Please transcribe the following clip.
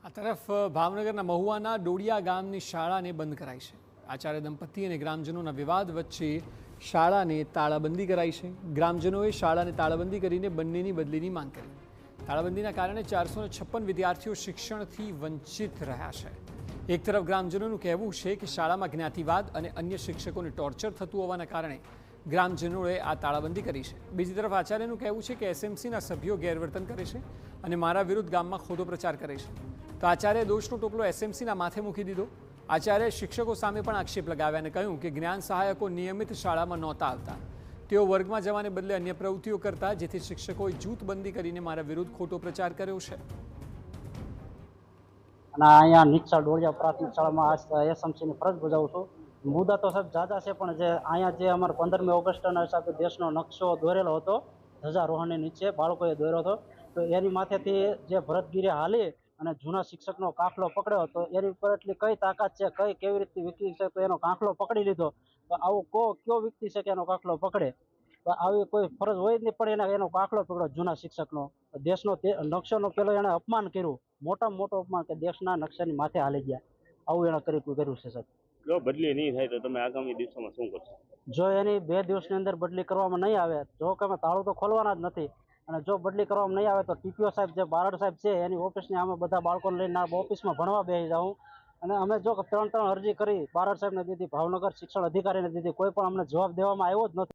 આ તરફ ભાવનગરના મહુવાના ડોડિયા ગામની શાળાને બંધ કરાઈ છે। આચાર્ય દંપતી અને ગ્રામજનોના વિવાદ વચ્ચે શાળાને તાળાબંધી કરાઈ છે। ગ્રામજનોએ શાળાને તાળાબંધી કરીને બંનેની બદલીની માંગ કરી। તાળાબંધીના કારણે 456 વિદ્યાર્થીઓ શિક્ષણથી વંચિત રહ્યા છે। એક તરફ ગ્રામજનોનું કહેવું છે કે શાળામાં જ્ઞાતિવાદ અને અન્ય શિક્ષકોને ટોર્ચર થતું હોવાના કારણે ગ્રામજનોએ આ તાળાબંધી કરી છે। બીજી તરફ આચાર્યનું કહેવું છે કે એસએમસીના સભ્યો ગેરવર્તન કરે છે અને મારા વિરુદ્ધ ગામમાં ખોટો પ્રચાર કરે છે। તો આચાર્ય દોષનો ટોપલો એસએમસીના માથે મૂકી દીધો। આચાર્ય શિક્ષકો સામે પણ આક્ષેપ લગાવ્યા અને કહ્યું કે જ્ઞાન સહાયકો નિયમિત શાળામાં નહોતા આવતા। તેઓ વર્ગમાં જવાને બદલે અન્ય પ્રવૃત્તિઓ કરતા, જેથી શિક્ષકોએ જૂથબંધી કરીને મારા વિરુદ્ધ ખોટો પ્રચાર કર્યો છે। અને અહીંયા નીચા ડોળિયા પ્રાથમિક શાળામાં એસએમસીની ફરજ બજાવું છું। મુદ્દા તો સાહેબ જાજા છે, પણ જે અહીંયા જે અમારે 15મી ઓગસ્ટના હિસાબે દેશનો નકશો દોરેલો હતો, ધ્વજારોહણની નીચે બાળકોએ દોર્યો હતો, તો એની માથેથી જે ભરતગીરી હાલી અને જૂના શિક્ષકનો કાફલો પકડ્યો, તો એની ઉપર એટલી કઈ તાકાત છે, કેવી રીતે વ્યક્તિ છે, તો એનો કાફલો પકડી લીધો। તો આવું કયો વ્યક્તિ છે કે એનો કાફલો પકડે? તો આવી કોઈ ફરજ હોય જ નહીં, પણ એનો કાફલો પકડ્યો જૂના શિક્ષકનો। દેશનો નકશાનો પેલો એને અપમાન કર્યું, મોટામાં મોટું અપમાન, કે દેશના નકશાની માથે હાલી ગયા। આવું એને કર્યું છે સાહેબ। જો બદલી નહીં થાય તો તમે આગામી દિવસોમાં શું કરશો? જો એની 2 દિવસની અંદર બદલી કરવામાં નહીં આવે, જો કે અમે તાળું તો ખોલવાના જ નથી, અને જો બદલી કરવામાં નહીં આવે તો ટીપીઓ સાહેબ જે બારડ સાહેબ છે એની ઓફિસની અમે બધા બાળકોને લઈને ઓફિસમાં ભણવા બેસી જાઉં। અને અમે જો 3 અરજી કરી, બારડ સાહેબને દીધી, ભાવનગર શિક્ષણ અધિકારીને દીધી, કોઈ પણ અમને જવાબ દેવામાં આવ્યો જ નથી।